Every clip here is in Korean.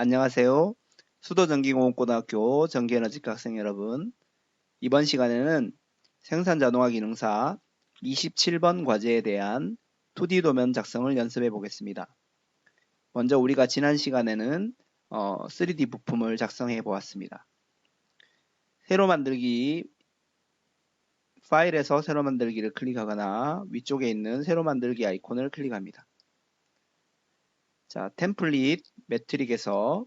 안녕하세요. 수도전기공업고등학교 전기에너지과 학생 여러분. 이번 시간에는 생산자동화기능사 27번 과제에 대한 2D 도면 작성을 연습해 보겠습니다. 먼저 우리가 지난 시간에는 3D 부품을 작성해 보았습니다. 새로 만들기 파일에서 새로 만들기를 클릭하거나 위쪽에 있는 새로 만들기 아이콘을 클릭합니다. 자, 템플릿 매트릭에서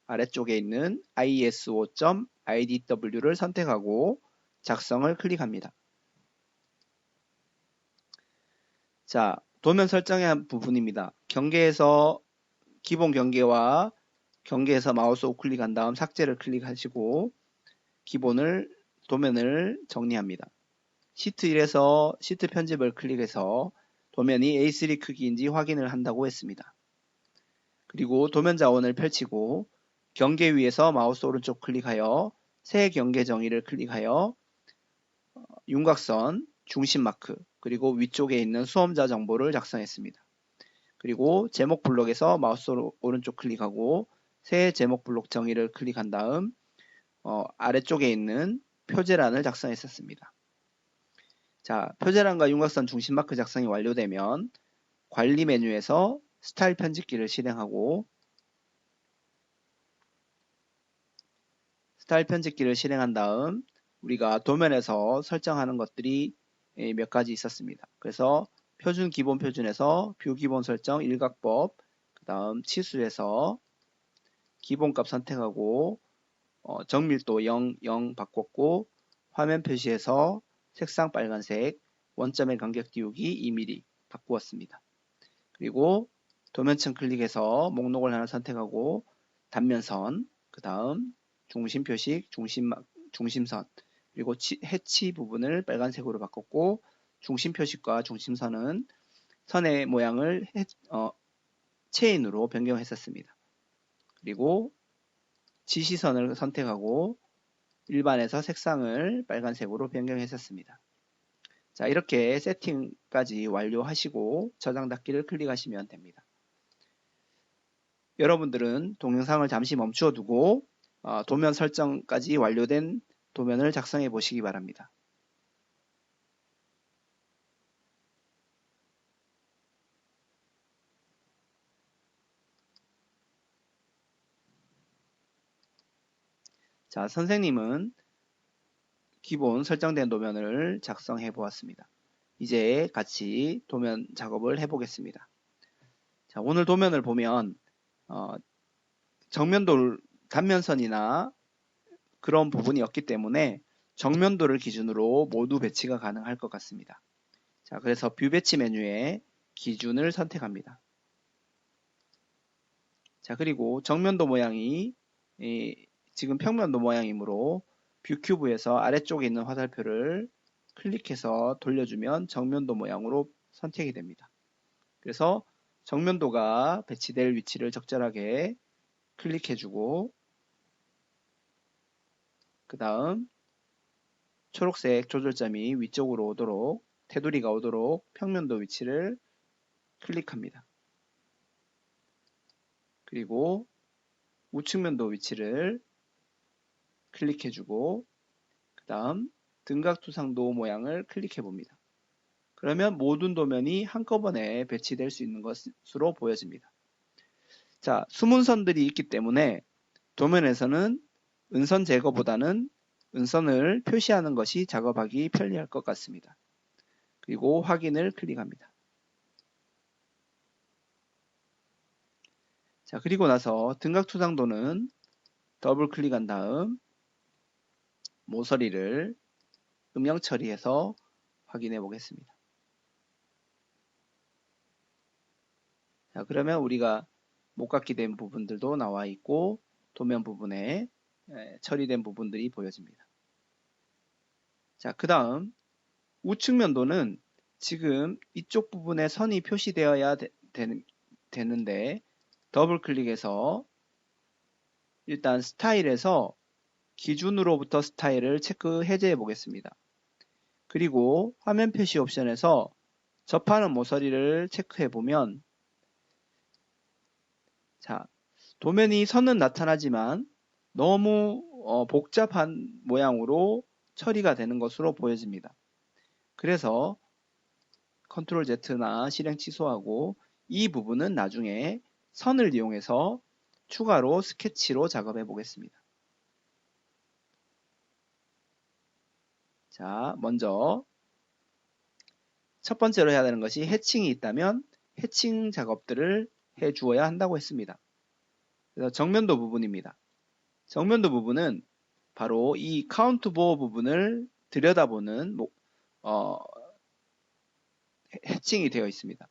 아래쪽에 있는 iso.idw를 선택하고 작성을 클릭합니다. 자, 도면 설정의 한 부분입니다. 경계에서 기본 경계와 경계에서 마우스 우클릭한 다음 삭제를 클릭하시고 도면을 정리합니다. 시트 1에서 시트 편집을 클릭해서 도면이 A3 크기인지 확인을 한다고 했습니다. 그리고 도면 자원을 펼치고 경계 위에서 마우스 오른쪽 클릭하여 새 경계 정의를 클릭하여 윤곽선, 중심 마크, 그리고 위쪽에 있는 수험자 정보를 작성했습니다. 그리고 제목 블록에서 마우스 오른쪽 클릭하고 새 제목 블록 정의를 클릭한 다음 아래쪽에 있는 표제란을 작성했었습니다. 자, 표제란과 윤곽선 중심 마크 작성이 완료되면 관리 메뉴에서 스타일 편집기를 실행하고 스타일 편집기를 실행한 다음 우리가 도면에서 설정하는 것들이 몇 가지 있었습니다. 그래서 표준 기본 표준에서 뷰 기본 설정 일각법, 그 다음 치수에서 기본값 선택하고 정밀도 0, 0 바꿨고 화면 표시에서 색상 빨간색, 원점의 간격 띄우기 2mm 바꾸었습니다. 그리고 도면층 클릭해서 목록을 하나 선택하고 단면선, 그 다음 중심 표식, 중심선, 그리고 해치 부분을 빨간색으로 바꿨고 중심 표식과 중심선은 선의 모양을 체인으로 변경했었습니다. 그리고 지시선을 선택하고 일반에서 색상을 빨간색으로 변경했었습니다. 자, 이렇게 세팅까지 완료하시고 저장 닫기를 클릭하시면 됩니다. 여러분들은 동영상을 잠시 멈추어 두고 도면 설정까지 완료된 도면을 작성해 보시기 바랍니다. 자, 선생님은 기본 설정된 도면을 작성해 보았습니다. 이제 같이 도면 작업을 해 보겠습니다. 자, 오늘 도면을 보면 정면도 단면선이나 그런 부분이 없기 때문에 정면도를 기준으로 모두 배치가 가능할 것 같습니다. 자, 그래서 뷰 배치 메뉴에 기준을 선택합니다. 자, 그리고 정면도 모양이 지금 평면도 모양이므로 뷰 큐브에서 아래쪽에 있는 화살표를 클릭해서 돌려주면 정면도 모양으로 선택이 됩니다. 그래서 정면도가 배치될 위치를 적절하게 클릭해주고 그 다음 초록색 조절점이 위쪽으로 오도록 테두리가 오도록 평면도 위치를 클릭합니다. 그리고 우측면도 위치를 클릭해주고 그 다음 등각투상도 모양을 클릭해 봅니다. 그러면 모든 도면이 한꺼번에 배치될 수 있는 것으로 보여집니다. 자, 숨은 선들이 있기 때문에 도면에서는 은선 제거보다는 은선을 표시하는 것이 작업하기 편리할 것 같습니다. 그리고 확인을 클릭합니다. 자, 그리고 나서 등각투상도는 더블 클릭한 다음 모서리를 음영 처리해서 확인해 보겠습니다. 자, 그러면 우리가 목각기 된 부분들도 나와 있고 도면 부분에 처리된 부분들이 보여집니다. 자, 그 다음 우측면도는 지금 이쪽 부분에 선이 표시되어야 되는데 더블 클릭해서 일단 스타일에서 기준으로부터 스타일을 체크 해제해 보겠습니다. 그리고 화면 표시 옵션에서 접하는 모서리를 체크해 보면 자, 도면이 선은 나타나지만 너무 복잡한 모양으로 처리가 되는 것으로 보여집니다. 그래서 컨트롤 Z나 실행 취소하고 이 부분은 나중에 선을 이용해서 추가로 스케치로 작업해 보겠습니다. 자, 먼저 첫 번째로 해야 되는 것이 해칭이 있다면 해칭 작업들을 해 주어야 한다고 했습니다. 그래서 정면도 부분입니다. 정면도 부분은 바로 이 카운트 보어 부분을 들여다보는 해칭이 되어 있습니다.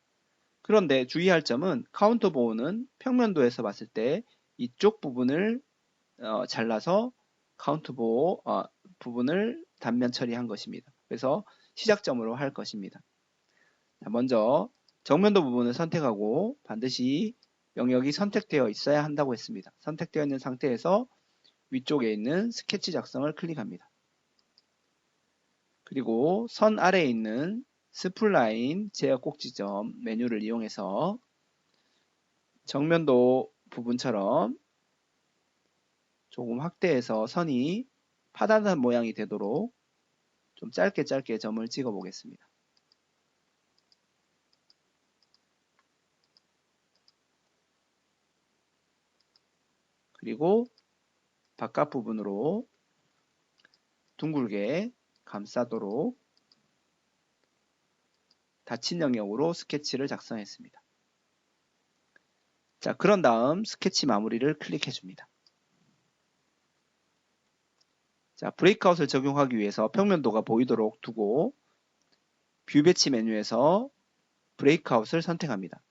그런데 주의할 점은 카운터 보어는 평면도에서 봤을 때 이쪽 부분을 잘라서 카운트 보어 부분을 단면 처리한 것입니다. 그래서 시작점으로 할 것입니다. 자, 먼저 정면도 부분을 선택하고 반드시 영역이 선택되어 있어야 한다고 했습니다. 선택되어 있는 상태에서 위쪽에 있는 스케치 작성을 클릭합니다. 그리고 선 아래에 있는 스플라인 제어 꼭지점 메뉴를 이용해서 정면도 부분처럼 조금 확대해서 선이 파단한 모양이 되도록 좀 짧게 점을 찍어 보겠습니다. 그리고 바깥 부분으로 둥글게 감싸도록 닫힌 영역으로 스케치를 작성했습니다. 자, 그런 다음 스케치 마무리를 클릭해 줍니다. 자, 브레이크아웃을 적용하기 위해서 평면도가 보이도록 두고 뷰 배치 메뉴에서 브레이크아웃을 선택합니다.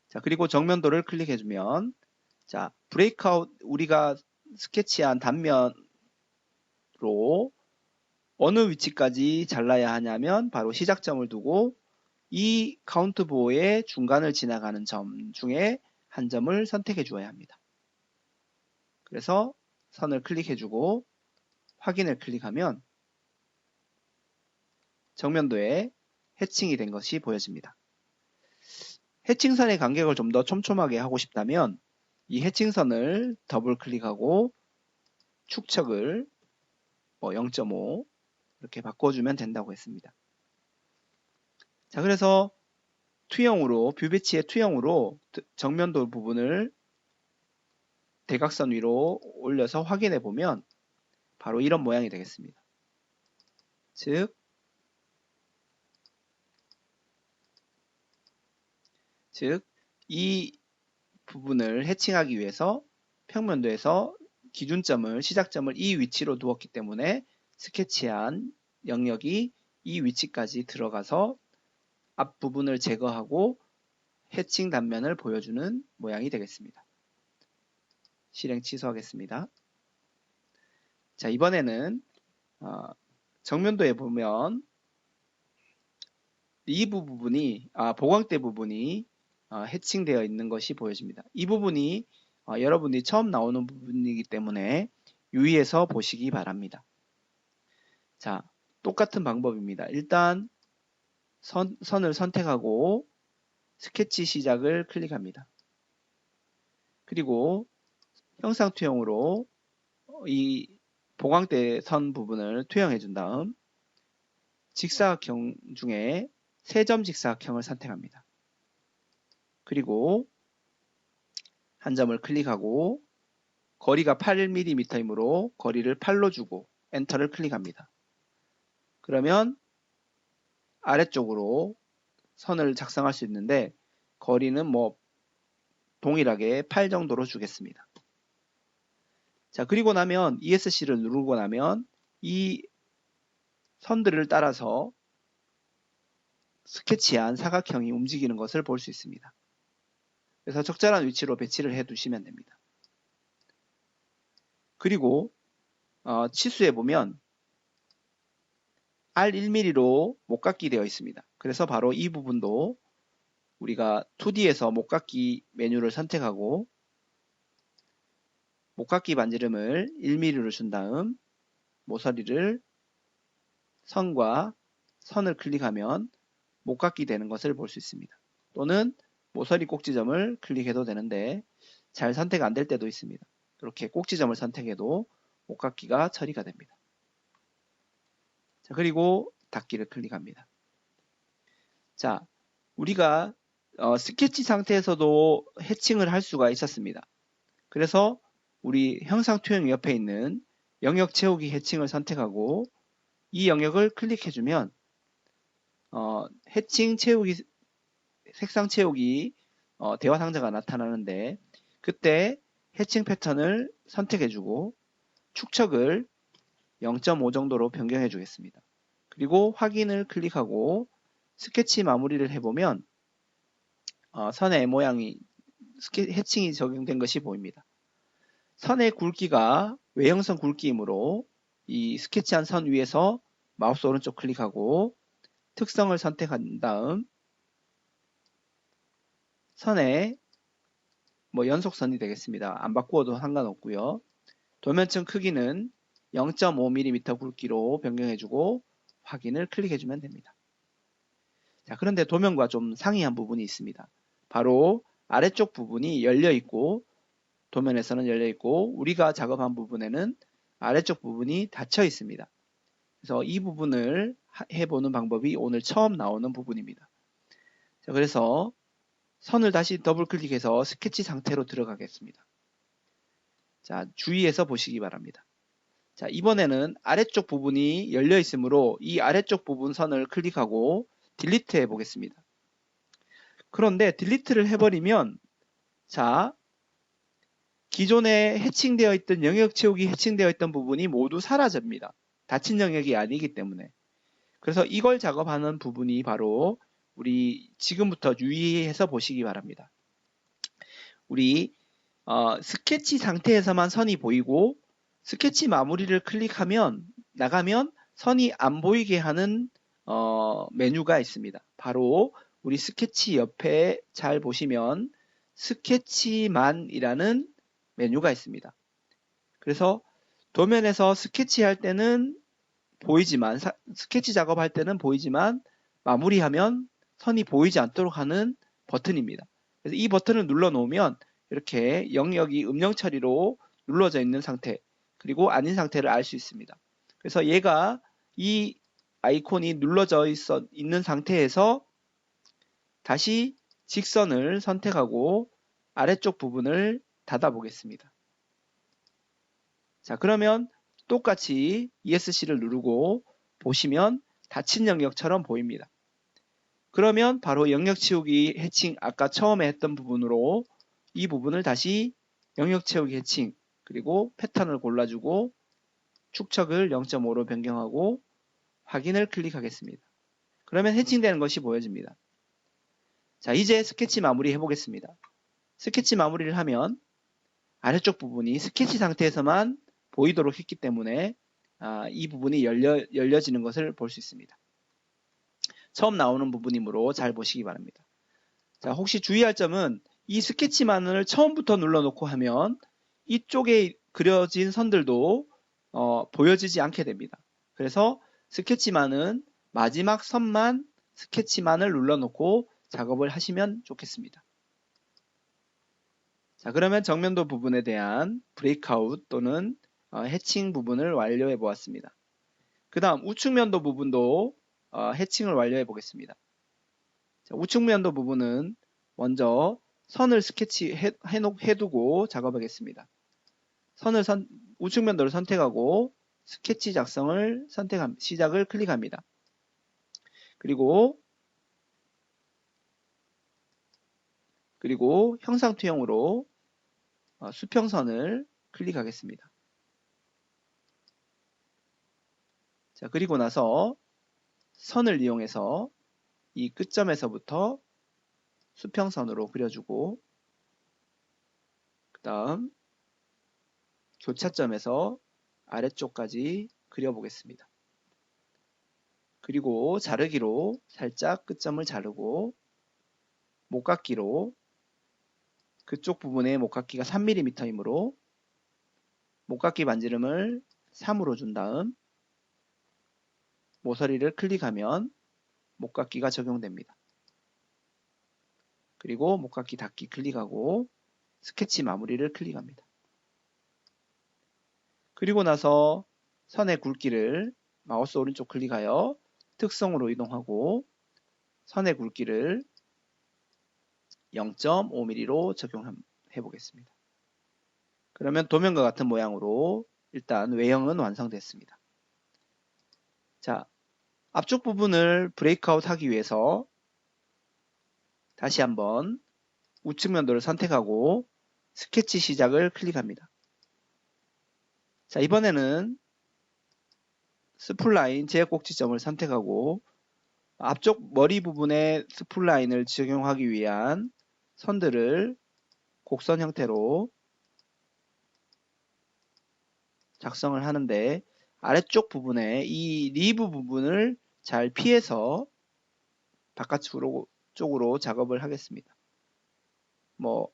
자, 그리고 정면도를 클릭해 주면 자, 브레이크아웃 우리가 스케치한 단면으로 어느 위치까지 잘라야 하냐면 바로 시작점을 두고 이 카운트 보어의 중간을 지나가는 점 중에 한 점을 선택해 주어야 합니다. 그래서 선을 클릭해 주고 확인을 클릭하면 정면도에 해칭이 된 것이 보여집니다. 해칭선의 간격을 좀 더 촘촘하게 하고 싶다면 이 해칭선을 더블 클릭하고 축척을 0.5 이렇게 바꿔주면 된다고 했습니다. 자, 그래서 투영으로 뷰 배치의 투영으로 정면도 부분을 대각선 위로 올려서 확인해 보면 바로 이런 모양이 되겠습니다. 즉 이 부분을 해칭하기 위해서 평면도에서 기준점을 시작점을 이 위치로 두었기 때문에 스케치한 영역이 이 위치까지 들어가서 앞부분을 제거하고 해칭 단면을 보여주는 모양이 되겠습니다. 실행 취소하겠습니다. 자, 이번에는 정면도에 보면 리브 부분이 보강대 부분이 해칭되어 있는 것이 보여집니다. 이 부분이 여러분들이 처음 나오는 부분이기 때문에 유의해서 보시기 바랍니다. 자, 똑같은 방법입니다. 일단 선을 선택하고 스케치 시작을 클릭합니다. 그리고 형상 투영으로 이 보강대 선 부분을 투영해 준 다음 직사각형 중에 세점 직사각형을 선택합니다. 그리고 한 점을 클릭하고 거리가 8mm이므로 거리를 8로 주고 엔터를 클릭합니다. 그러면 아래쪽으로 선을 작성할 수 있는데 거리는 동일하게 8 정도로 주겠습니다. 자, 그리고 나면 ESC를 누르고 나면 이 선들을 따라서 스케치한 사각형이 움직이는 것을 볼 수 있습니다. 그래서 적절한 위치로 배치를 해 두시면 됩니다. 그리고 치수에 보면 R1mm로 못깎기 되어 있습니다. 그래서 바로 이 부분도 우리가 2D에서 못깎기 메뉴를 선택하고 못깎기 반지름을 1mm로 준 다음 모서리를 선과 선을 클릭하면 목깎이 되는 것을 볼 수 있습니다. 또는 모서리 꼭지점을 클릭해도 되는데 잘 선택 안 될 때도 있습니다. 이렇게 꼭지점을 선택해도 목깎이가 처리가 됩니다. 자, 그리고 닫기를 클릭합니다. 자, 우리가 스케치 상태에서도 해칭을 할 수가 있었습니다. 그래서 우리 형상 투영 옆에 있는 영역 채우기 해칭을 선택하고 이 영역을 클릭해주면 해칭 채우기, 색상 채우기 대화 상자가 나타나는데 그때 해칭 패턴을 선택해주고 축척을 0.5 정도로 변경해 주겠습니다. 그리고 확인을 클릭하고 스케치 마무리를 해보면 선의 모양이 해칭이 적용된 것이 보입니다. 선의 굵기가 외형선 굵기이므로 이 스케치한 선 위에서 마우스 오른쪽 클릭하고 특성을 선택한 다음 선의 연속선이 되겠습니다. 안 바꾸어도 상관없고요. 도면층 크기는 0.5mm 굵기로 변경해주고 확인을 클릭해주면 됩니다. 자, 그런데 도면과 좀 상이한 부분이 있습니다. 바로 아래쪽 부분이 열려있고 도면에서는 열려있고 우리가 작업한 부분에는 아래쪽 부분이 닫혀 있습니다. 그래서 이 부분을 해보는 방법이 오늘 처음 나오는 부분입니다. 자, 그래서 선을 다시 더블 클릭해서 스케치 상태로 들어가겠습니다. 자, 주의해서 보시기 바랍니다. 자, 이번에는 아래쪽 부분이 열려 있으므로 이 아래쪽 부분 선을 클릭하고 딜리트 해 보겠습니다. 그런데 딜리트를 해버리면 자, 기존에 해칭되어 있던 영역 채우기 해칭되어 있던 부분이 모두 사라집니다. 닫힌 영역이 아니기 때문에. 그래서 이걸 작업하는 부분이 바로 우리 지금부터 유의해서 보시기 바랍니다. 우리 스케치 상태에서만 선이 보이고 스케치 마무리를 클릭하면 나가면 선이 안 보이게 하는 메뉴가 있습니다. 바로 우리 스케치 옆에 잘 보시면 스케치만이라는 메뉴가 있습니다. 그래서 도면에서 스케치할 때는 보이지만 스케치 작업할 때는 보이지만 마무리하면 선이 보이지 않도록 하는 버튼입니다. 그래서 이 버튼을 눌러 놓으면 이렇게 영역이 음영 처리로 눌러져 있는 상태 그리고 아닌 상태를 알 수 있습니다. 그래서 얘가 이 아이콘이 눌러져 있는 상태에서 다시 직선을 선택하고 아래쪽 부분을 닫아 보겠습니다. 자, 그러면 똑같이 ESC를 누르고 보시면 닫힌 영역처럼 보입니다. 그러면 바로 영역 채우기 해칭 아까 처음에 했던 부분으로 이 부분을 다시 영역 채우기 해칭 그리고 패턴을 골라주고 축척을 0.5로 변경하고 확인을 클릭하겠습니다. 그러면 해칭되는 것이 보여집니다. 자, 이제 스케치 마무리 해보겠습니다. 스케치 마무리를 하면 아래쪽 부분이 스케치 상태에서만 보이도록 했기 때문에 이 부분이 열려지는 것을 볼 수 있습니다. 처음 나오는 부분이므로 잘 보시기 바랍니다. 자, 혹시 주의할 점은 이 스케치만을 처음부터 눌러놓고 하면 이쪽에 그려진 선들도 보여지지 않게 됩니다. 그래서 스케치만은 마지막 선만 스케치만을 눌러놓고 작업을 하시면 좋겠습니다. 자, 그러면 정면도 부분에 대한 브레이크아웃 또는 해칭 부분을 완료해 보았습니다. 그 다음 우측면도 부분도 해칭을 완료해 보겠습니다. 자, 우측면도 부분은 먼저 선을 해두고 작업하겠습니다. 우측면도를 선택하고 스케치 작성을 시작을 클릭합니다. 그리고 형상 투영으로 수평선을 클릭하겠습니다. 자, 그리고 나서 선을 이용해서 이 끝점에서부터 수평선으로 그려주고 그 다음 교차점에서 아래쪽까지 그려보겠습니다. 그리고 자르기로 살짝 끝점을 자르고 목깎이로 그쪽 부분에 목깎이가 3mm이므로 목깎이 반지름을 3으로 준 다음 모서리를 클릭하면 목깎기가 적용됩니다. 그리고 목깎기 닫기 클릭하고 스케치 마무리를 클릭합니다. 그리고 나서 선의 굵기를 마우스 오른쪽 클릭하여 특성으로 이동하고 선의 굵기를 0.5mm로 적용해 보겠습니다. 그러면 도면과 같은 모양으로 일단 외형은 완성됐습니다. 자, 앞쪽 부분을 브레이크아웃 하기 위해서 다시 한번 우측 면도를 선택하고 스케치 시작을 클릭합니다. 자, 이번에는 스플라인 제약 꼭지점을 선택하고 앞쪽 머리 부분에 스플라인을 적용하기 위한 선들을 곡선 형태로 작성을 하는데 아래쪽 부분에 이 리브 부분을 잘 피해서 바깥쪽으로 작업을 하겠습니다. 뭐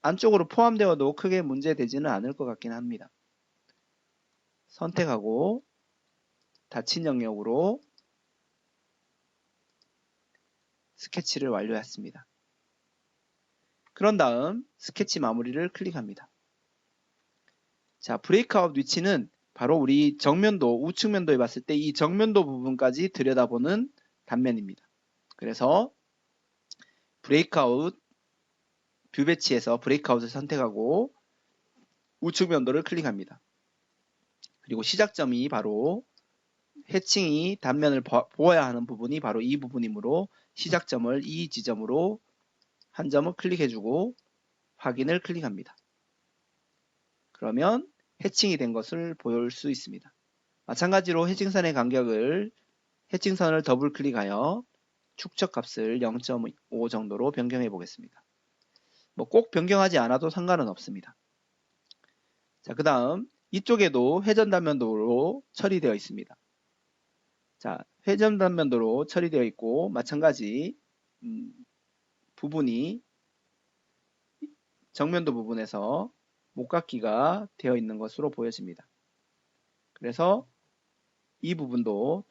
안쪽으로 포함되어도 크게 문제되지는 않을 것 같긴 합니다. 선택하고 닫힌 영역으로 스케치를 완료했습니다. 그런 다음 스케치 마무리를 클릭합니다. 자, 브레이크아웃 위치는 바로 우리 정면도, 우측 면도에 봤을 때 이 정면도 부분까지 들여다보는 단면입니다. 그래서 브레이크아웃 뷰 배치에서 브레이크아웃을 선택하고 우측 면도를 클릭합니다. 그리고 시작점이 바로 해칭이 단면을 보아야 하는 부분이 바로 이 부분이므로 시작점을 이 지점으로 한 점을 클릭해주고 확인을 클릭합니다. 그러면 해칭이 된 것을 볼 수 있습니다. 마찬가지로 해칭선의 간격을 해칭선을 더블 클릭하여 축척 값을 0.5 정도로 변경해 보겠습니다. 뭐 꼭 변경하지 않아도 상관은 없습니다. 자, 그 다음 이쪽에도 회전 단면도로 처리되어 있습니다. 자, 회전 단면도로 처리되어 있고 마찬가지 부분이 정면도 부분에서 목깎기가 되어 있는 것으로 보여집니다. 그래서 이 부분도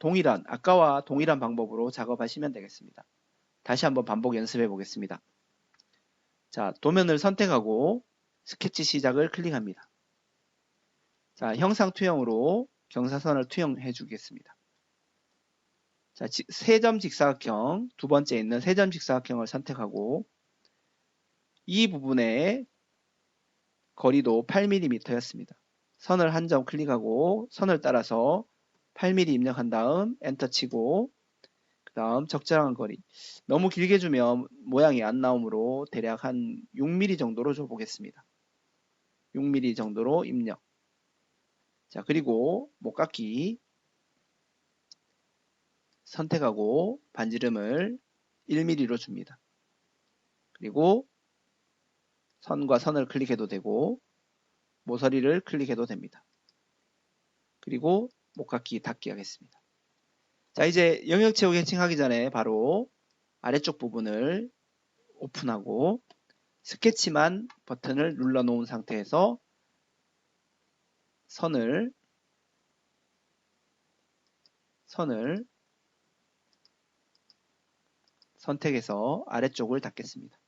아까와 동일한 방법으로 작업하시면 되겠습니다. 다시 한번 반복 연습해 보겠습니다. 자, 도면을 선택하고 스케치 시작을 클릭합니다. 자, 형상 투영으로 경사선을 투영해 주겠습니다. 자, 세점 직사각형, 두 번째 있는 세점 직사각형을 선택하고 이 부분의 거리도 8mm였습니다. 선을 한 점 클릭하고 선을 따라서 8mm 입력한 다음 엔터 치고 그 다음 적절한 거리, 너무 길게 주면 모양이 안 나오므로 대략 한 6mm 정도로 줘보겠습니다. 6mm 정도로 입력. 자, 그리고 목깎기 선택하고 반지름을 1mm로 줍니다. 그리고 선과 선을 클릭해도 되고 모서리를 클릭해도 됩니다. 그리고 목깎기 닫기 하겠습니다. 자, 이제 영역 채우기 해칭하기 전에 바로 아래쪽 부분을 오픈하고 스케치만 버튼을 눌러 놓은 상태에서 선을 선택해서 아래쪽을 닫겠습니다.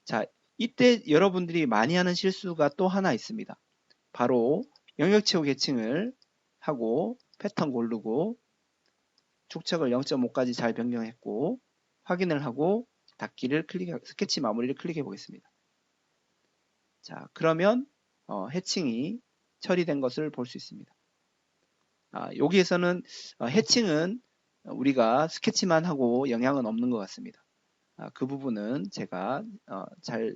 자, 이때 여러분들이 많이 하는 실수가 또 하나 있습니다. 바로 영역 채우기 해칭을 하고 패턴 고르고 축척을 0.5까지 잘 변경했고 확인을 하고 닫기를 스케치 마무리를 클릭해 보겠습니다. 자, 그러면 해칭이 처리된 것을 볼 수 있습니다. 여기에서는 해칭은 우리가 스케치만 하고 영향은 없는 것 같습니다. 그 부분은 제가 잘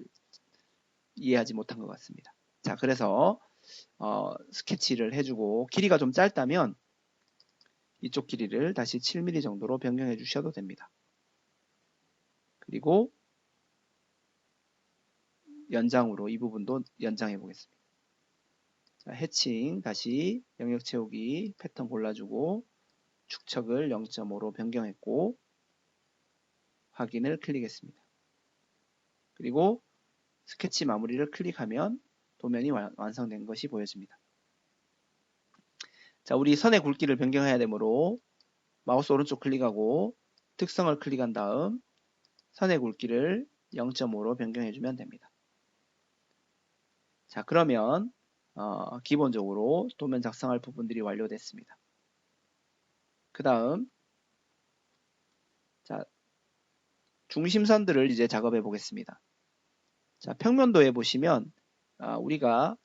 이해하지 못한 것 같습니다. 자, 그래서 스케치를 해주고 길이가 좀 짧다면 이쪽 길이를 다시 7mm 정도로 변경해 주셔도 됩니다. 그리고 연장으로 이 부분도 연장해 보겠습니다. 자, 해칭 다시 영역 채우기 패턴 골라주고 축척을 0.5로 변경했고 확인을 클릭했습니다. 그리고 스케치 마무리를 클릭하면 도면이 완성된 것이 보여집니다. 자, 우리 선의 굵기를 변경해야 되므로 마우스 오른쪽 클릭하고 특성을 클릭한 다음 선의 굵기를 0.5로 변경해주면 됩니다. 자, 그러면 기본적으로 도면 작성할 부분들이 완료됐습니다. 그 다음 자, 중심선들을 이제 작업해 보겠습니다. 자, 평면도에 보시면 우리가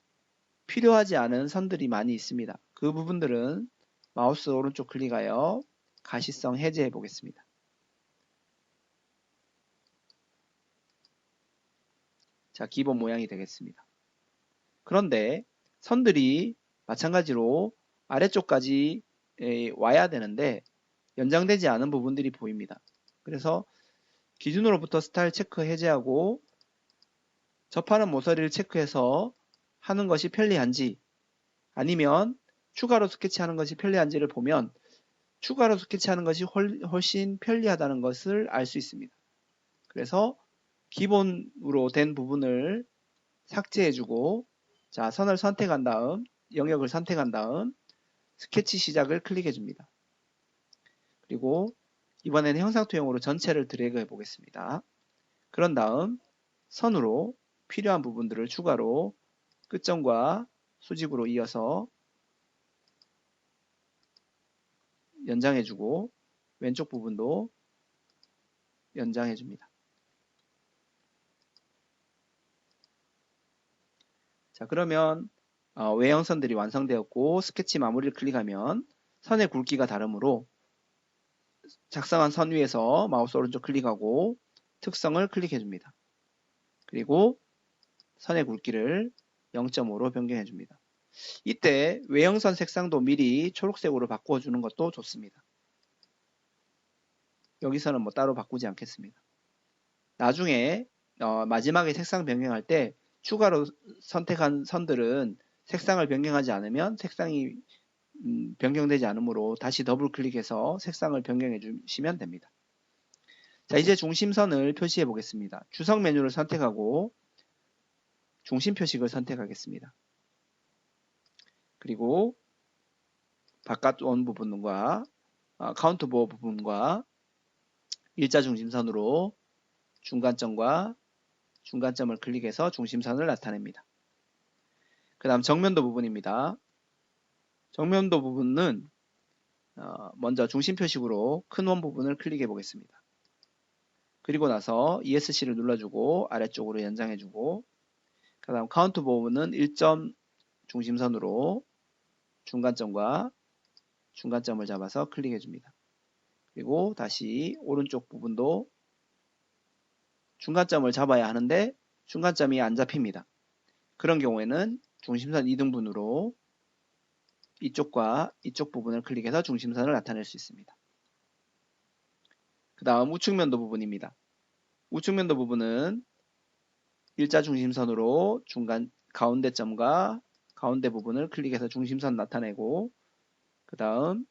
필요하지 않은 선들이 많이 있습니다. 그 부분들은 마우스 오른쪽 클릭하여 가시성 해제해 보겠습니다. 자, 기본 모양이 되겠습니다. 그런데 선들이 마찬가지로 아래쪽까지 와야 되는데 연장되지 않은 부분들이 보입니다. 그래서 기준으로부터 스타일 체크 해제하고 접하는 모서리를 체크해서 하는 것이 편리한지 아니면 추가로 스케치하는 것이 편리한지를 보면 추가로 스케치하는 것이 훨씬 편리하다는 것을 알 수 있습니다. 그래서 기본으로 된 부분을 삭제해주고 자, 선을 선택한 다음 영역을 선택한 다음 스케치 시작을 클릭해 줍니다. 그리고 이번에는 형상투영으로 전체를 드래그 해 보겠습니다. 그런 다음 선으로 필요한 부분들을 추가로 끝점과 수직으로 이어서 연장해주고 왼쪽 부분도 연장해줍니다. 자, 그러면 외형선들이 완성되었고 스케치 마무리를 클릭하면 선의 굵기가 다르므로 작성한 선 위에서 마우스 오른쪽 클릭하고 특성을 클릭해줍니다. 그리고 선의 굵기를 0.5로 변경해줍니다. 이때 외형선 색상도 미리 초록색으로 바꿔주는 것도 좋습니다. 여기서는 뭐 따로 바꾸지 않겠습니다. 나중에 마지막에 색상 변경할 때 추가로 선택한 선들은 색상을 변경하지 않으면 색상이 변경되지 않으므로 다시 더블 클릭해서 색상을 변경해 주시면 됩니다. 자, 이제 중심선을 표시해 보겠습니다. 주석 메뉴를 선택하고 중심 표식을 선택하겠습니다. 그리고 바깥 원 부분과 카운트 보어 부분과 일자 중심선으로 중간점과 중간점을 클릭해서 중심선을 나타냅니다. 그 다음 정면도 부분입니다. 정면도 부분은 먼저 중심 표식으로 큰 원 부분을 클릭해 보겠습니다. 그리고 나서 ESC를 눌러주고 아래쪽으로 연장해주고 그 다음 카운트 부분은 1점 중심선으로 중간점과 중간점을 잡아서 클릭해 줍니다. 그리고 다시 오른쪽 부분도 중간점을 잡아야 하는데 중간점이 안 잡힙니다. 그런 경우에는 중심선 2등분으로 이쪽과 이쪽 부분을 클릭해서 중심선을 나타낼 수 있습니다. 그 다음 우측면도 부분입니다. 우측면도 부분은 일자 중심선으로 중간 가운데 점과 가운데 부분을 클릭해서 중심선 나타내고 그 다음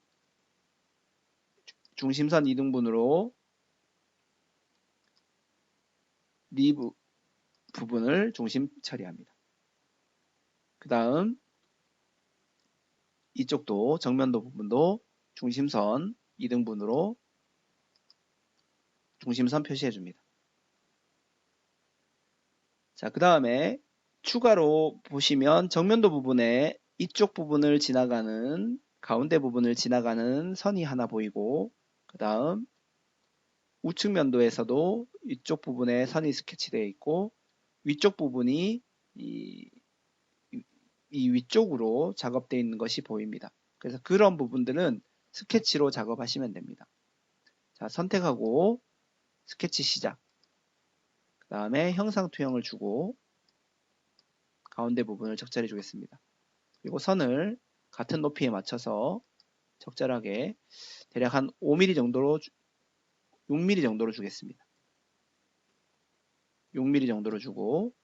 중심선 2등분으로 리브 부분을 중심 처리합니다. 그 다음 이쪽도 정면도 부분도 중심선 2등분으로 중심선 표시해 줍니다. 자, 그 다음에 추가로 보시면 정면도 부분에 이쪽 부분을 지나가는 가운데 부분을 지나가는 선이 하나 보이고 그 다음 우측 면도에서도 이쪽 부분에 선이 스케치되어 있고 위쪽 부분이 이 위쪽으로 작업되어 있는 것이 보입니다. 그래서 그런 부분들은 스케치로 작업하시면 됩니다. 자, 선택하고 스케치 시작. 그 다음에 형상 투영을 주고 가운데 부분을 적절히 주겠습니다. 그리고 선을 같은 높이에 맞춰서 적절하게 대략 한 5mm 정도로 6mm 정도로 주겠습니다. 6mm 정도로 주고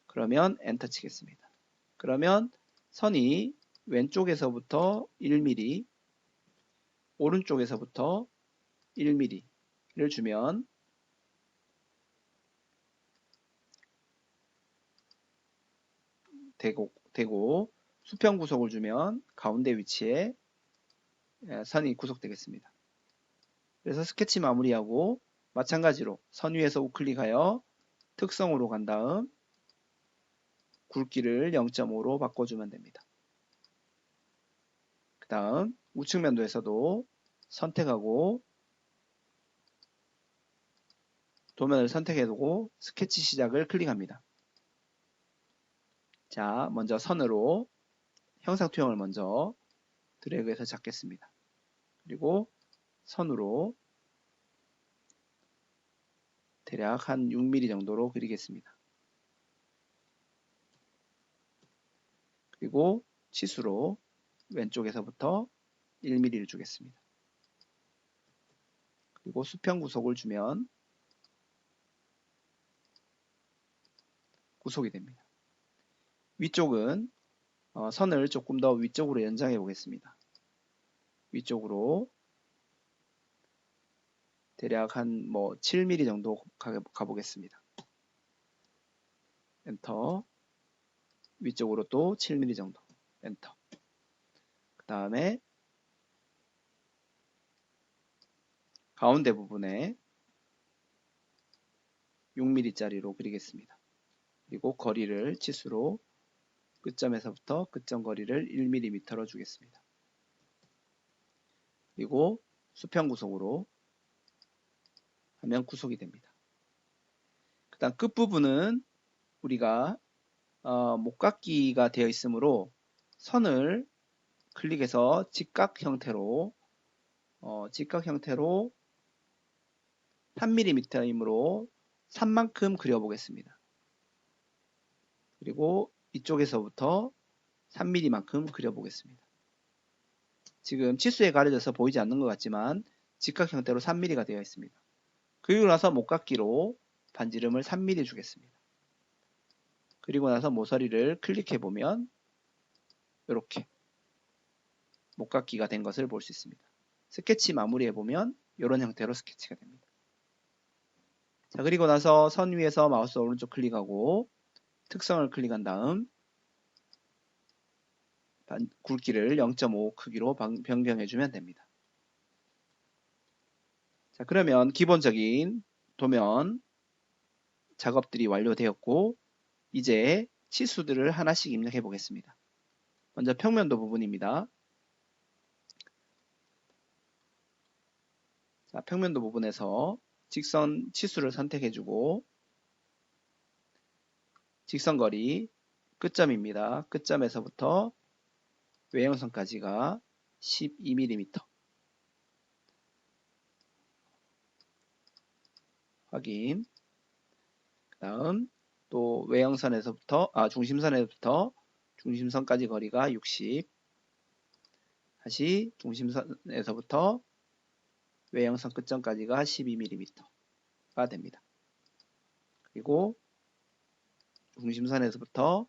그러면 엔터 치겠습니다. 그러면 선이 왼쪽에서부터 1mm, 오른쪽에서부터 1mm를 주면 되고 수평 구속을 주면 가운데 위치에 선이 구속되겠습니다. 그래서 스케치 마무리하고 마찬가지로 선 위에서 우클릭하여 특성으로 간 다음 굵기를 0.5로 바꿔주면 됩니다. 그 다음 우측면도에서도 선택하고 도면을 선택해두고 스케치 시작을 클릭합니다. 자, 먼저 선으로 형상 투영을 먼저 드래그해서 잡겠습니다. 그리고 선으로 대략 한 6mm 정도로 그리겠습니다. 그리고 치수로 왼쪽에서부터 1mm를 주겠습니다. 그리고 수평 구속을 주면 구속이 됩니다. 위쪽은 선을 조금 더 위쪽으로 연장해 보겠습니다. 위쪽으로 대략 한 7mm 정도 가보겠습니다. 엔터. 위쪽으로 또 7mm 정도. 엔터. 그 다음에 가운데 부분에 6mm짜리로 그리겠습니다. 그리고 거리를 치수로 끝점에서부터 끝점 거리를 1mm로 주겠습니다. 그리고 수평 구속으로 하면 구속이 됩니다. 그 다음 끝부분은 우리가 목깎이가 되어 있으므로 선을 클릭해서 직각 형태로 3mm이므로 3만큼 그려보겠습니다. 그리고 이쪽에서부터 3mm만큼 그려보겠습니다. 지금 치수에 가려져서 보이지 않는 것 같지만 직각 형태로 3mm가 되어 있습니다. 그리고 나서 목깎이로 반지름을 3mm 주겠습니다. 그리고 나서 모서리를 클릭해 보면 이렇게 목깎이가 된 것을 볼 수 있습니다. 스케치 마무리해 보면 이런 형태로 스케치가 됩니다. 자, 그리고 나서 선 위에서 마우스 오른쪽 클릭하고 특성을 클릭한 다음 굵기를 0.5 크기로 변경해 주면 됩니다. 자, 그러면 기본적인 도면 작업들이 완료되었고 이제 치수들을 하나씩 입력해 보겠습니다. 먼저 평면도 부분입니다. 자, 평면도 부분에서 직선 치수를 선택해 주고 직선거리 끝점입니다. 끝점에서부터 외형선까지가 12mm 확인. 그 다음 또 외형선에서부터 중심선에서부터 중심선까지 거리가 60. 다시 중심선에서부터 외형선 끝점까지가 12mm가 됩니다. 그리고 중심선에서부터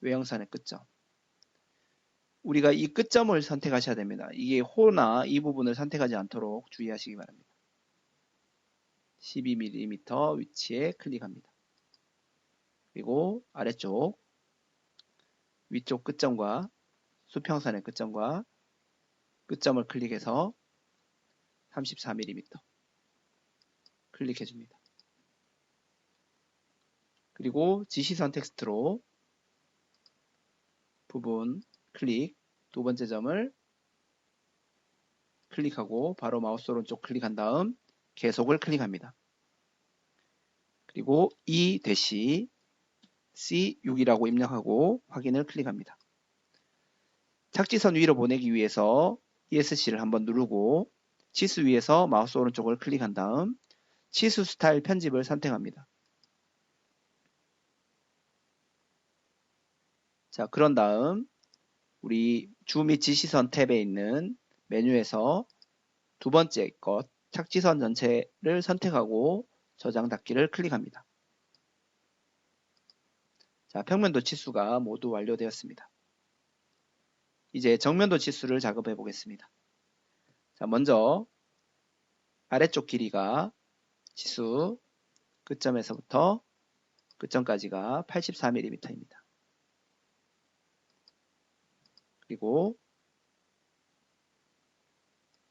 외형선의 끝점. 우리가 이 끝점을 선택하셔야 됩니다. 이게 호나 이 부분을 선택하지 않도록 주의하시기 바랍니다. 12mm 위치에 클릭합니다. 그리고 아래쪽 위쪽 끝점과 수평선의 끝점과 끝점을 클릭해서 34mm 클릭해 줍니다. 그리고 지시선 텍스트로 부분 클릭 두 번째 점을 클릭하고 바로 마우스 오른쪽 클릭한 다음 계속을 클릭합니다. 그리고 E-C6이라고 입력하고 확인을 클릭합니다. 착지선 위로 보내기 위해서 ESC를 한번 누르고 치수 위에서 마우스 오른쪽을 클릭한 다음 치수 스타일 편집을 선택합니다. 자, 그런 다음 우리 주 및 지시선 탭에 있는 메뉴에서 두 번째 것 착지선 전체를 선택하고 저장 닫기를 클릭합니다. 자, 평면도 치수가 모두 완료되었습니다. 이제 정면도 치수를 작업해 보겠습니다. 자, 먼저 아래쪽 길이가 치수 끝점에서부터 끝점까지가 84mm입니다. 그리고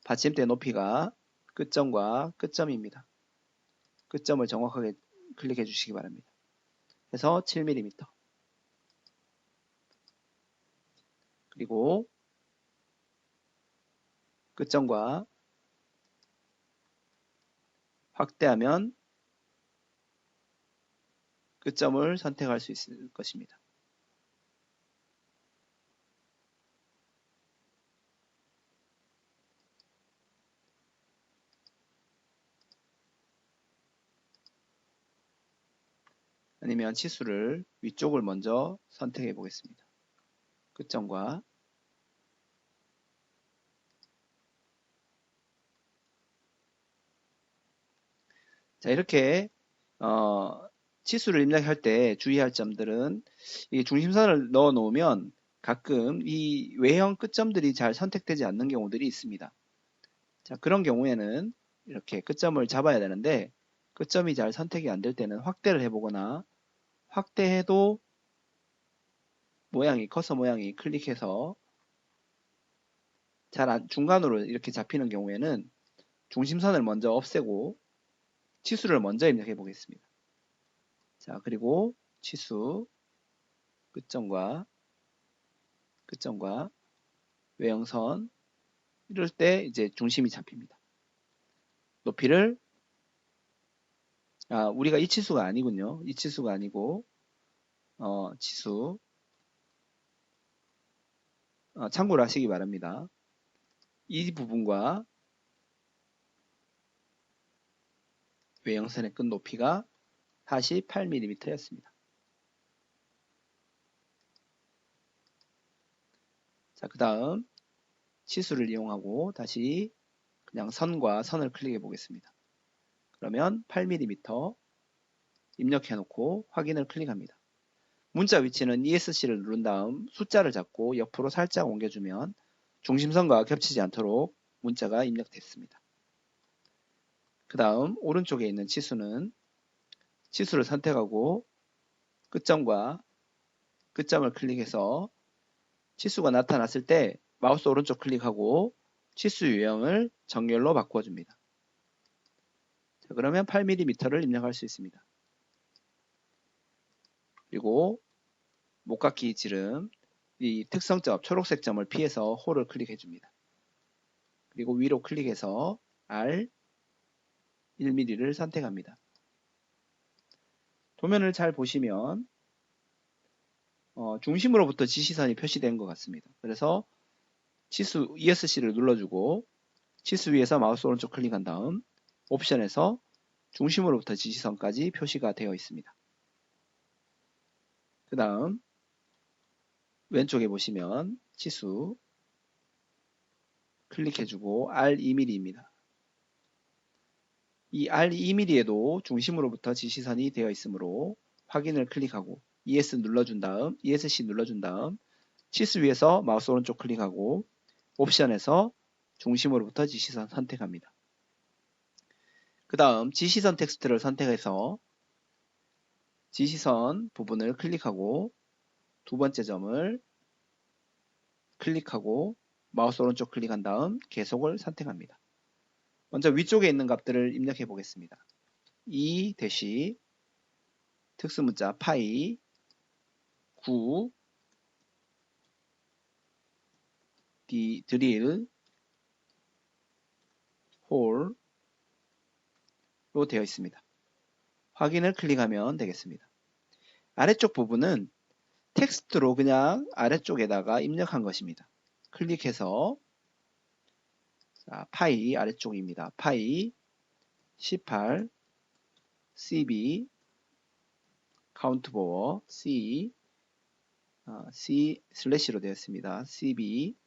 받침대 높이가 끝점과 끝점입니다. 끝점을 정확하게 클릭해 주시기 바랍니다. 그래서 7mm. 그리고 끝점과 확대하면 끝점을 선택할 수 있을 것입니다. 아니면 치수를 위쪽을 먼저 선택해 보겠습니다. 끝점과 자, 이렇게 치수를 입력할 때 주의할 점들은 이 중심선을 넣어 놓으면 가끔 이 외형 끝점들이 잘 선택되지 않는 경우들이 있습니다. 자, 그런 경우에는 이렇게 끝점을 잡아야 되는데 끝점이 잘 선택이 안 될 때는 확대를 해보거나 확대해도 커서 모양이 클릭해서 중간으로 이렇게 잡히는 경우에는 중심선을 먼저 없애고 치수를 먼저 입력해 보겠습니다. 자, 그리고 치수, 끝점과 외형선 이럴 때 이제 중심이 잡힙니다. 높이를 우리가 이 치수가 아니군요. 이 치수가 아니고 치수 참고를 하시기 바랍니다. 이 부분과 외형선의 끝 높이가 48mm였습니다. 자, 그 다음 치수를 이용하고 다시 그냥 선과 선을 클릭해 보겠습니다. 그러면 8mm 입력해 놓고 확인을 클릭합니다. 문자 위치는 ESC를 누른 다음 숫자를 잡고 옆으로 살짝 옮겨주면 중심선과 겹치지 않도록 문자가 입력됐습니다. 그 다음 오른쪽에 있는 치수는 치수를 선택하고 끝점과 끝점을 클릭해서 치수가 나타났을 때 마우스 오른쪽 클릭하고 치수 유형을 정렬로 바꿔줍니다. 자, 그러면 8mm를 입력할 수 있습니다. 그리고 목깎이 지름 이 특성점 초록색 점을 피해서 홀을 클릭해 줍니다. 그리고 위로 클릭해서 R 1mm를 선택합니다. 도면을 잘 보시면 중심으로부터 지시선이 표시된 것 같습니다. 그래서 치수 ESC를 눌러주고 치수 위에서 마우스 오른쪽 클릭한 다음 옵션에서 중심으로부터 지시선까지 표시가 되어 있습니다. 그 다음 왼쪽에 보시면 치수 클릭해주고 R 2mm입니다. 이 R 2mm에도 중심으로부터 지시선이 되어 있으므로 확인을 클릭하고 ESC 눌러준 다음 치수 위에서 마우스 오른쪽 클릭하고 옵션에서 중심으로부터 지시선 선택합니다. 그 다음 지시선 텍스트를 선택해서 지시선 부분을 클릭하고 두 번째 점을 클릭하고 마우스 오른쪽 클릭한 다음 계속을 선택합니다. 먼저 위쪽에 있는 값들을 입력해 보겠습니다. 2 대시 특수문자 파이 9 드릴 홀로 되어 있습니다. 확인을 클릭하면 되겠습니다. 아래쪽 부분은 텍스트로 그냥 아래쪽에다가 입력한 것입니다. 클릭해서 파이 아래쪽입니다. 파이 18 CB 카운트보어 C 슬래시로 되어 있습니다. CB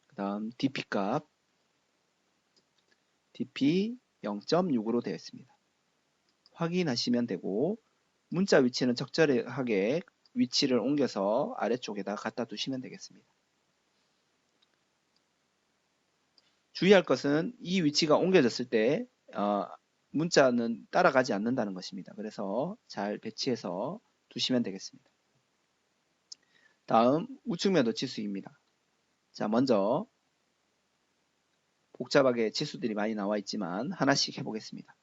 그 다음 DP 값 DP 0.6으로 되어 있습니다. 확인하시면 되고 문자 위치는 적절하게 위치를 옮겨서 아래쪽에다 갖다 두시면 되겠습니다. 주의할 것은 이 위치가 옮겨졌을 때 문자는 따라가지 않는다는 것입니다. 그래서 잘 배치해서 두시면 되겠습니다. 다음 우측면도 치수입니다. 자, 먼저 복잡하게 치수들이 많이 나와 있지만 하나씩 해보겠습니다.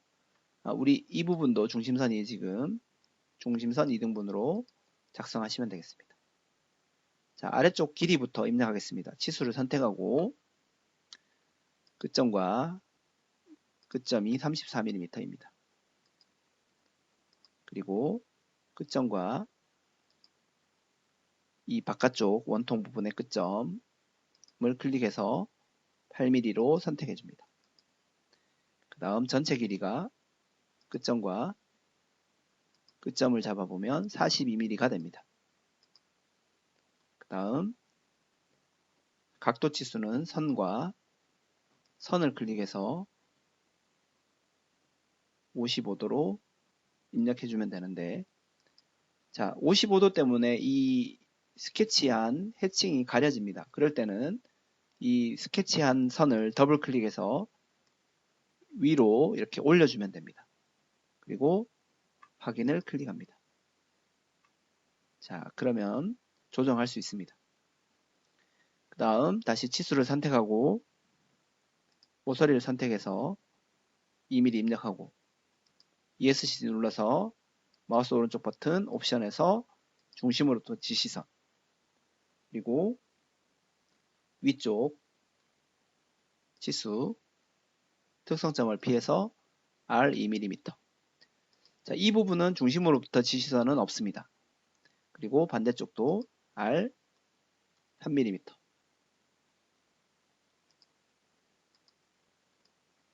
우리 이 부분도 중심선이 지금 중심선 2등분으로 작성하시면 되겠습니다. 자, 아래쪽 길이부터 입력하겠습니다. 치수를 선택하고 끝점과 끝점이 34mm입니다. 그리고 끝점과 이 바깥쪽 원통 부분의 끝점을 클릭해서 8mm로 선택해 줍니다. 그 다음 전체 길이가 끝점과 끝점을 잡아보면 42mm가 됩니다. 그 다음 각도 치수는 선과 선을 클릭해서 55도로 입력해주면 되는데, 자, 55도 때문에 이 스케치한 해칭이 가려집니다. 그럴 때는 이 스케치한 선을 더블 클릭해서 위로 이렇게 올려주면 됩니다. 그리고 확인을 클릭합니다. 자, 그러면 조정할 수 있습니다. 그 다음 다시 치수를 선택하고 모서리를 선택해서 2mm 입력하고 ESC 눌러서 마우스 오른쪽 버튼 옵션에서 중심으로부터 지시선, 그리고 위쪽 치수 특성점을 피해서 R 2mm. 자, 이 부분은 중심으로부터 지시선은 없습니다. 그리고 반대쪽도 R 3mm.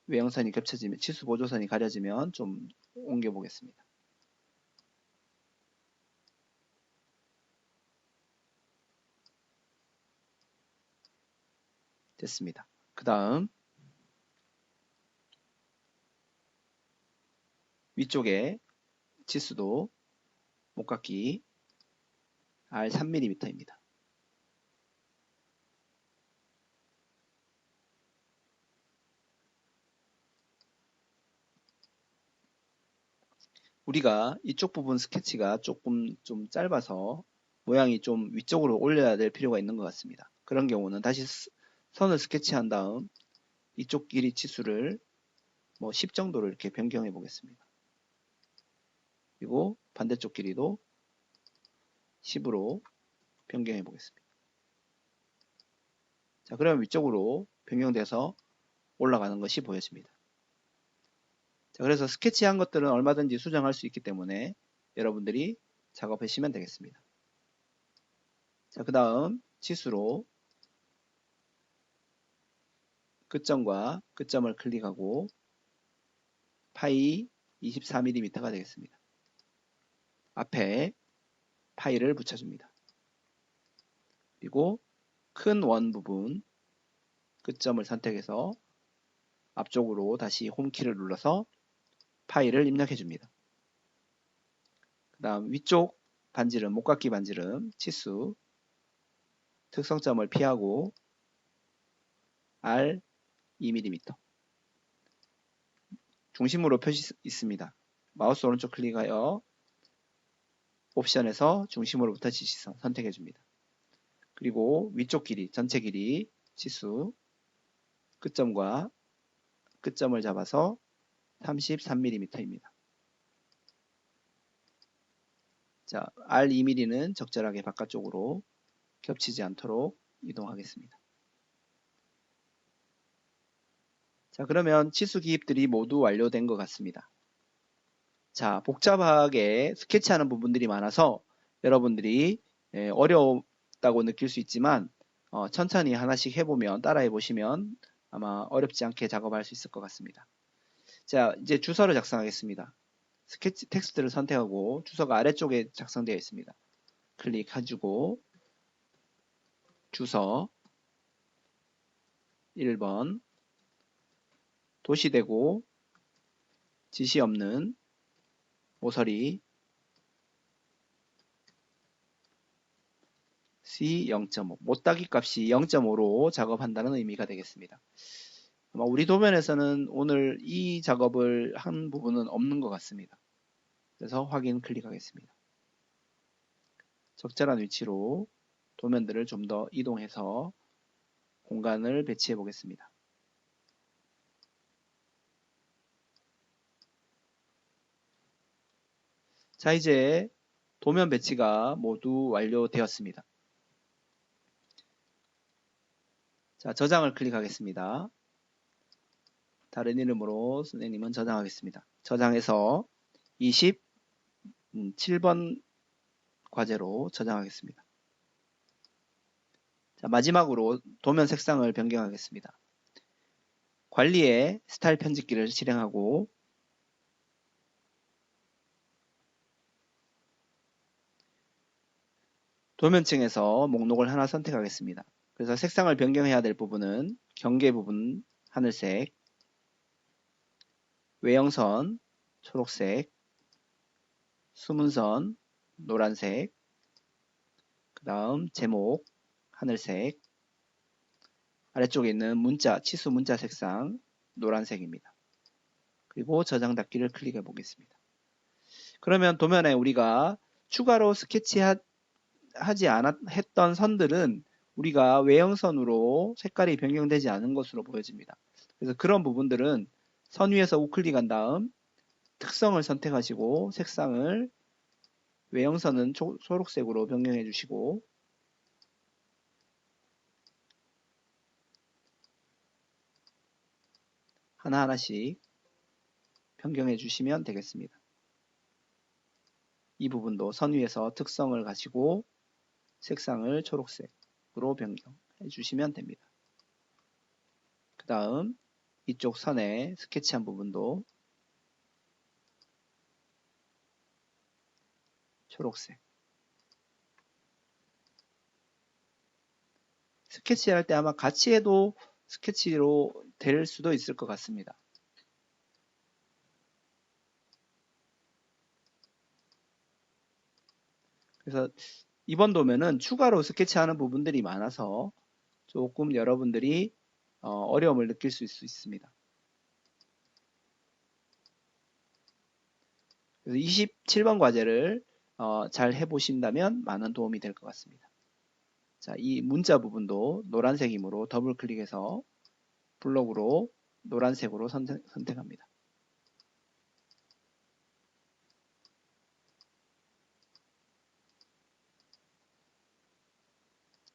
외형선이 겹쳐지면, 치수 보조선이 가려지면 좀 옮겨 보겠습니다. 됐습니다. 그 다음 위쪽에 치수도 목깎이 R 3mm입니다. 우리가 이쪽 부분 스케치가 조금 좀 짧아서 모양이 좀 위쪽으로 올려야 될 필요가 있는 것 같습니다. 그런 경우는 다시 선을 스케치한 다음 이쪽 길이 치수를 뭐 10 정도로 이렇게 변경해 보겠습니다. 그리고 반대쪽 길이도 10으로 변경해 보겠습니다. 자, 그러면 위쪽으로 변경돼서 올라가는 것이 보여집니다. 자, 그래서 스케치한 것들은 얼마든지 수정할 수 있기 때문에 여러분들이 작업하시면 되겠습니다. 자, 그 다음 치수로 끝점과 끝점을 클릭하고 파이 24mm가 되겠습니다. 앞에 파이를 붙여줍니다. 그리고 큰 원 부분 끝점을 선택해서 앞쪽으로 다시 홈키를 눌러서 파이를 입력해 줍니다. 그 다음 위쪽 반지름, 목깎이 반지름, 치수, 특성점을 피하고 R 2mm. 중심으로 표시 있습니다. 마우스 오른쪽 클릭하여 옵션에서 중심으로부터 지시선 선택해 줍니다. 그리고 위쪽 길이, 전체 길이, 치수, 끝점과 끝점을 잡아서 33mm입니다. 자, R 2mm는 적절하게 바깥쪽으로 겹치지 않도록 이동하겠습니다. 자, 그러면 치수 기입들이 모두 완료된 것 같습니다. 자, 복잡하게 스케치하는 부분들이 많아서 여러분들이 어렵다고 느낄 수 있지만 천천히 하나씩 해보면 따라해 보시면 아마 어렵지 않게 작업할 수 있을 것 같습니다. 자, 이제 주소를 작성하겠습니다. 스케치 텍스트를 선택하고 주소가 아래쪽에 작성되어 있습니다. 클릭해주고 주소 1번 도시되고 지시 없는 모서리 C 0.5 못따기 값이 0.5로 작업한다는 의미가 되겠습니다. 아마 우리 도면에서는 오늘 이 작업을 한 부분은 없는 것 같습니다. 그래서 확인 클릭하겠습니다. 적절한 위치로 도면들을 좀 더 이동해서 공간을 배치해 보겠습니다. 자, 이제 도면 배치가 모두 완료되었습니다. 자, 저장을 클릭하겠습니다. 다른 이름으로 선생님은 저장하겠습니다. 저장해서 27번 과제로 저장하겠습니다. 자, 마지막으로 도면 색상을 변경하겠습니다. 관리에 스타일 편집기를 실행하고 도면층에서 목록을 하나 선택하겠습니다. 그래서 색상을 변경해야 될 부분은 경계 부분 하늘색, 외형선 초록색, 수문선 노란색, 그 다음 제목 하늘색, 아래쪽에 있는 문자, 치수 문자 색상 노란색입니다. 그리고 저장 닫기를 클릭해 보겠습니다. 그러면 도면에 우리가 추가로 했던 선들은 우리가 외형선으로 색깔이 변경되지 않은 것으로 보여집니다. 그래서 그런 부분들은 선 위에서 우클릭한 다음 특성을 선택하시고 색상을 외형선은 초록색으로 변경해 주시고 하나하나씩 변경해 주시면 되겠습니다. 이 부분도 선 위에서 특성을 가시고 색상을 초록색으로 변경해 주시면 됩니다. 그 다음 이쪽 선에 스케치한 부분도 초록색. 스케치할 때 아마 같이 해도 스케치로 될 수도 있을 것 같습니다. 그래서 이번 도면은 추가로 스케치하는 부분들이 많아서 조금 여러분들이 어려움을 느낄 수 있습니다. 그래서 27번 과제를 잘 해보신다면 많은 도움이 될 것 같습니다. 자, 이 문자 부분도 노란색이므로 더블 클릭해서 블록으로 노란색으로 선택합니다.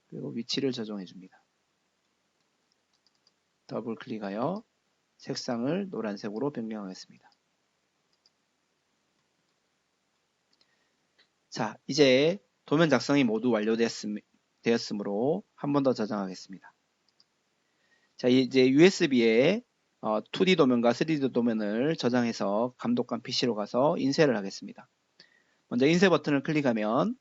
그리고 위치를 조정해 줍니다. 더블 클릭하여 색상을 노란색으로 변경하겠습니다. 자, 이제 도면 작성이 모두 완료되었으므로 한 번 더 저장하겠습니다. 자, 이제 USB에 2D 도면과 3D 도면을 저장해서 감독관 PC로 가서 인쇄를 하겠습니다. 먼저 인쇄 버튼을 클릭하면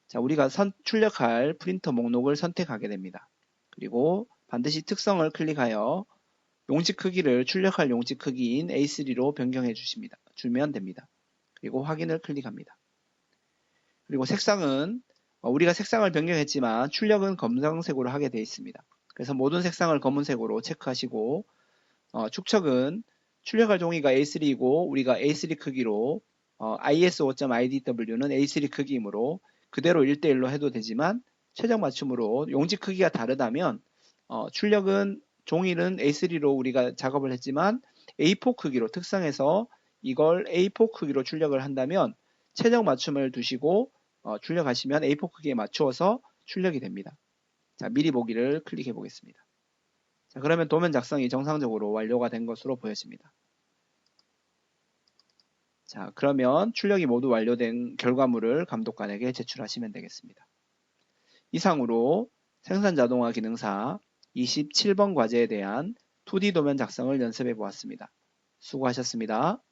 자, 우리가 출력할 프린터 목록을 선택하게 됩니다. 그리고 반드시 특성을 클릭하여 용지 크기를 출력할 용지 크기인 A3로 변경해 주면 됩니다. 그리고 확인을 클릭합니다. 그리고 색상은 우리가 색상을 변경했지만 출력은 검정색으로 하게 되어 있습니다. 그래서 모든 색상을 검은색으로 체크하시고 축척은 출력할 종이가 A3이고 우리가 A3 크기로 ISO.IDW는 A3 크기이므로 그대로 1:1로 해도 되지만 최적 맞춤으로 용지 크기가 다르다면 출력은 종이는 A3로 우리가 작업을 했지만 A4 크기로 특성해서 이걸 A4 크기로 출력을 한다면 최적 맞춤을 두시고 출력하시면 A4 크기에 맞추어서 출력이 됩니다. 자, 미리 보기를 클릭해 보겠습니다. 자, 그러면 도면 작성이 정상적으로 완료가 된 것으로 보여집니다. 자, 그러면 출력이 모두 완료된 결과물을 감독관에게 제출하시면 되겠습니다. 이상으로 생산자동화 기능사 27번 과제에 대한 2D 도면 작성을 연습해 보았습니다. 수고하셨습니다.